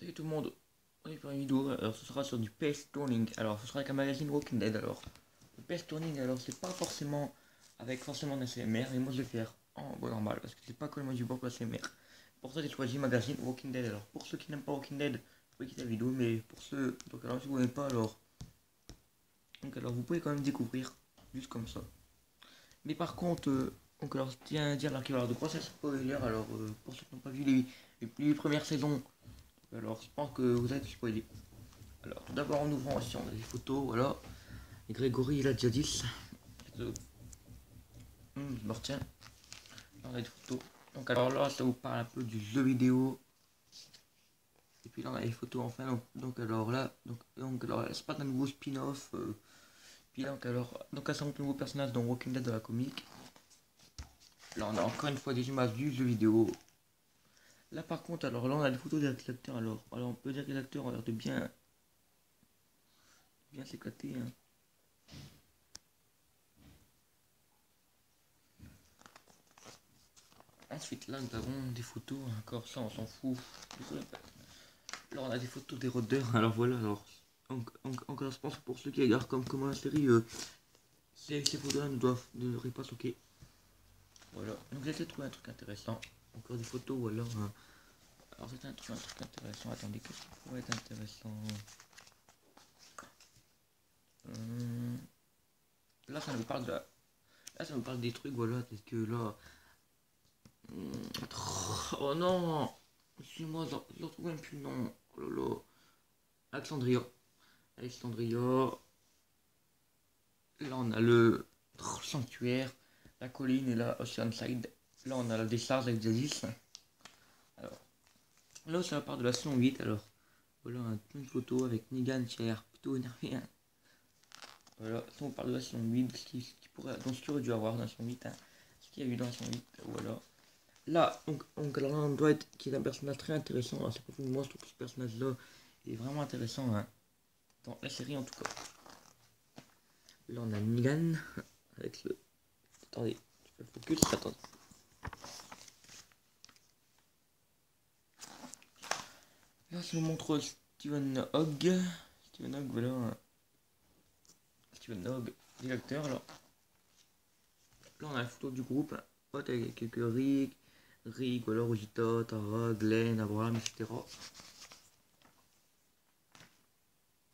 Salut tout le monde, on est pour une vidéo, alors ce sera sur du PS Tourning, alors ce sera avec un magazine Walking Dead. Alors le PS Tourning, alors c'est pas forcément avec forcément un ASMR, et moi je vais faire en bon normal, parce que c'est pas comme du bon pour l'ASMR. Pour ça j'ai choisi magazine Walking Dead. Alors pour ceux qui n'aiment pas Walking Dead, vous pouvez quitter la vidéo, mais pour ceux, donc alors si vous n'aimez pas, alors vous pouvez quand même découvrir, juste comme ça. Mais par contre, donc alors je tiens à dire là qu'il va y avoir de grosses spoilers, alors pour ceux qui n'ont pas vu les premières saisons, alors je pense que vous êtes spoilés. Alors tout d'abord en ouvrant ici on a des photos, voilà. Et Grégory il a déjà 10. Je me retiens. Là on a des photos. Donc alors là ça vous parle un peu du jeu vidéo. Et puis là on a les photos enfin. Donc alors là, alors c'est pas un nouveau spin-off. Puis là donc là ça montre un nouveau personnage dans Walking Dead de la comique. Là on a encore une fois des images du jeu vidéo. Là par contre alors là on a des photos des acteurs. Alors on peut dire que les acteurs ont l'air de bien s'éclater. Hein. Ensuite, là, nous avons des photos, encore ça, on s'en fout. Là, on a des photos des rôdeurs. Alors voilà, alors, encore, je pense que pour ceux qui regardent comme la série, ces photos-là ne devraient pas choquer. Voilà, donc j'ai essayé de trouver un truc intéressant. Encore des photos, ou alors, alors c'est un truc intéressant. Attendez, qu'est-ce qui pourrait être intéressant? Là, ça nous parle de la... Là, ça nous parle des trucs, voilà, parce que là... Oh non! Excuse-moi, je retrouve même plus le nom. Oh là là. Alexandria. Alexandria. Là, on a le sanctuaire, la colline et la Oceanside. Là, on a la décharge avec Jadis. Alors, là, ça part de la saison 8. Alors, voilà, une photo avec Negan qui a l'air plutôt énervé. Hein. Voilà, ça, on parle de la saison 8, ce qu'il aurait dû avoir dans la saison 8. Hein. Ce qu'il y a eu dans la saison 8. Voilà. Là, alors là, on doit être qui est un personnage très intéressant. C'est pas pour moi, je trouve que ce personnage-là est vraiment intéressant. Hein. Dans la série, en tout cas. Là, on a Negan avec le... Attendez, je fais le focus, attendez. Là, ça nous montre Stephen Hogg. Stephen Hogg, voilà. Stephen Hogg, l'acteur, là. Là, on a la photo du groupe. Pote avec quelques Rick, voilà, Rosita, Tara, Glenn, Abraham, etc.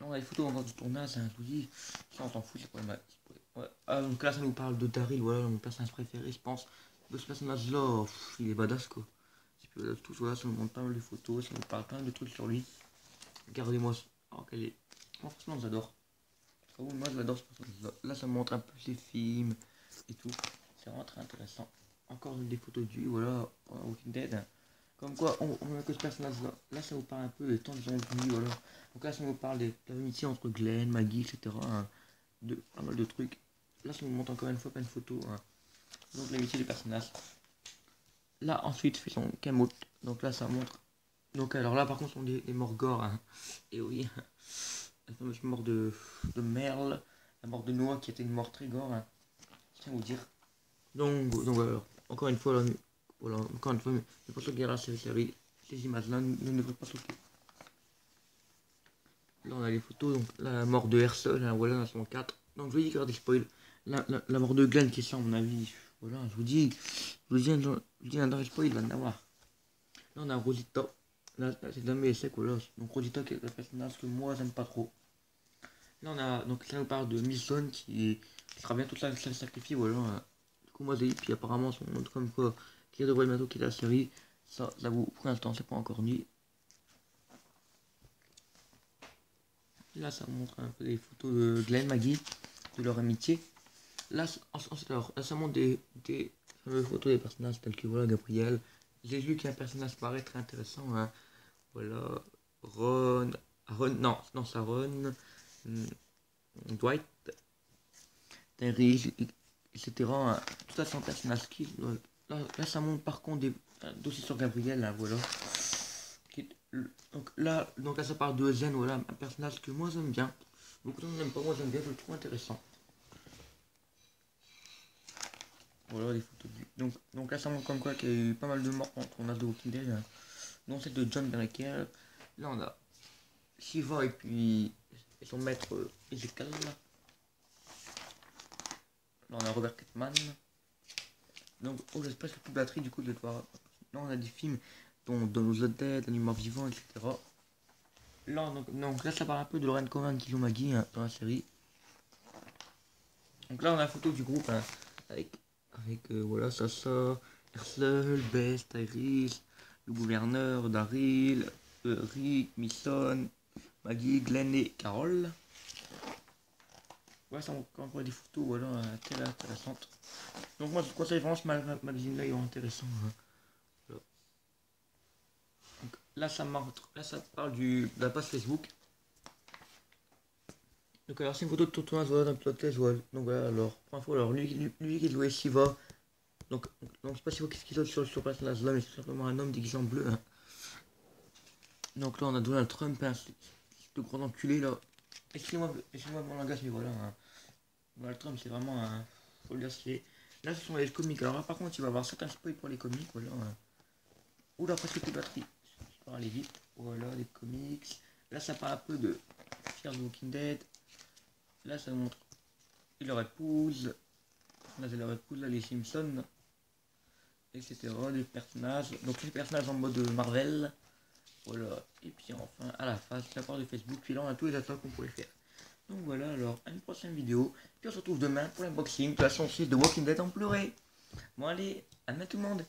Là, on a les photos encore du tournage, hein, je vous dis. Ça, on s'en fout, c'est pas mal. Ouais. Ah, donc là, ça nous parle de Daryl, voilà, mon personnage préféré, je pense. De ce personnage-là, il est badass, quoi. Tout voilà, ça nous montre pas mal de photos, ça nous parle plein de trucs sur lui. Regardez-moi, oh, quel est... Moi, franchement, j'adore. Moi, j'adore ce personnage-là. Là, ça me montre un peu ses films et tout. C'est vraiment très intéressant. Encore des photos de lui, voilà, Walking Dead. Comme quoi, on a que ce personnage-là. Là, ça vous parle un peu des temps qu'ils ont vu, voilà. Donc là, ça nous parle de l'amitié entre Glenn, Maggie, etc. Hein, de pas mal de trucs. Là, ça nous montre encore une fois plein de photos. Hein. Donc, l'amitié des personnages. Là, ensuite, fait son camot. Donc là, ça montre. Donc, alors là, par contre, on est des morts gore. Hein. Et oui, la fameuse mort de Merle, la mort de Noah qui était une mort très gore. Hein. Je tiens à vous dire. Donc voilà, encore une fois, là, voilà, encore une fois, mais pour ceux qui regardent cette série, ces images-là ne devraient pas sauter. Là, on a les photos, donc là, la mort de Hersol, hein, voilà, la saison 4. Donc je vous dis qu'il y aura des spoils. La mort de Glenn qui est ça, à mon avis. Voilà, je vous dis dans les spoils, il va en avoir. Là, on a Rosita. Là c'est jamais essai, voilà. Donc Rosita qui est le personnage que moi, j'aime pas trop. Là, on a, donc là, on parle de Milson qui sera bientôt sacrifié, voilà. Du coup, moi, j'ai dit, puis apparemment, on montre comme quoi qu'il devrait bientôt quitter la série. Ça vous, pour l'instant, c'est pas encore dit. Là, ça montre un peu des photos de Glenn, Maggie, de leur amitié. Là, ensuite, alors, là, ça montre des photos des personnages tels que, voilà, Gabriel. J'ai vu qu'il y a un personnage qui paraît très intéressant, hein. Voilà, Ron, non, c'est Ron, Dwight, Terry, etc. Hein. Tout ça, c'est un personnage qui, là, ça montre par contre des dossiers sur Gabriel, hein, voilà. Donc là, ça parle de Zen, voilà, un personnage que moi j'aime bien. Beaucoup de gens n'aiment pas, moi j'aime bien, je le trouve intéressant. Voilà les photos de lui. Donc là, ça montre comme quoi qu'il y a eu pas mal de morts en tournage de Walking Dead, hein, dont celle de John Breaker. Là on a Shiva et puis et son maître Ezekiel. Là on a Robert Kirkman. Donc oh j'ai presque plus de batterie du coup de devoir. Là on a des films dont Dawn of the Dead, Animaux Vivants, etc. Là donc là ça parle un peu de Lorraine Coman qui joue Maggie hein, dans la série. Donc là on a la photo du groupe hein, avec voilà Sasa, Ursula, Bess, Tyrese, le gouverneur, Daryl, Rick, Misson, Maggie, Glenn et Carol. Ouais, c'est encore des photos voilà, très intéressantes. Donc moi je conseille vraiment ce magazine là, il est intéressant. Hein. Voilà. Donc, là ça parle de la page Facebook. Donc alors c'est une photo de tournage voilà, d'un pilote voilà. Donc voilà alors, pour info, alors lui qui jouait Shiva. Donc c'est pas Shiva qui saute sur le personnage là, mais c'est simplement un homme déguisé en bleu. Hein. Donc là on a Donald Trump, hein, ce grand enculé là. Excusez-moi mon langage, mais voilà. Hein. Donald Trump c'est vraiment un. Faut le dire c'est. Là ce sont les comics. Alors là par contre il va y avoir certains spoils pour les comics. Voilà. Hein. Oula presque plus de batterie. Je vais aller vite. Voilà les comics. Là ça parle un peu de Fear the Walking Dead. Là ça montre leur épouse. Là c'est leur épouse, là les Simpsons. Etc. Les personnages. Donc les personnages en mode Marvel. Voilà. Et puis enfin à la face la part de Facebook. Puis là on a tous les attaques qu'on pourrait faire. Donc voilà alors à une prochaine vidéo. Puis on se retrouve demain pour l'unboxing de la chanson de Walking Dead en pleurer. Bon allez, à demain tout le monde.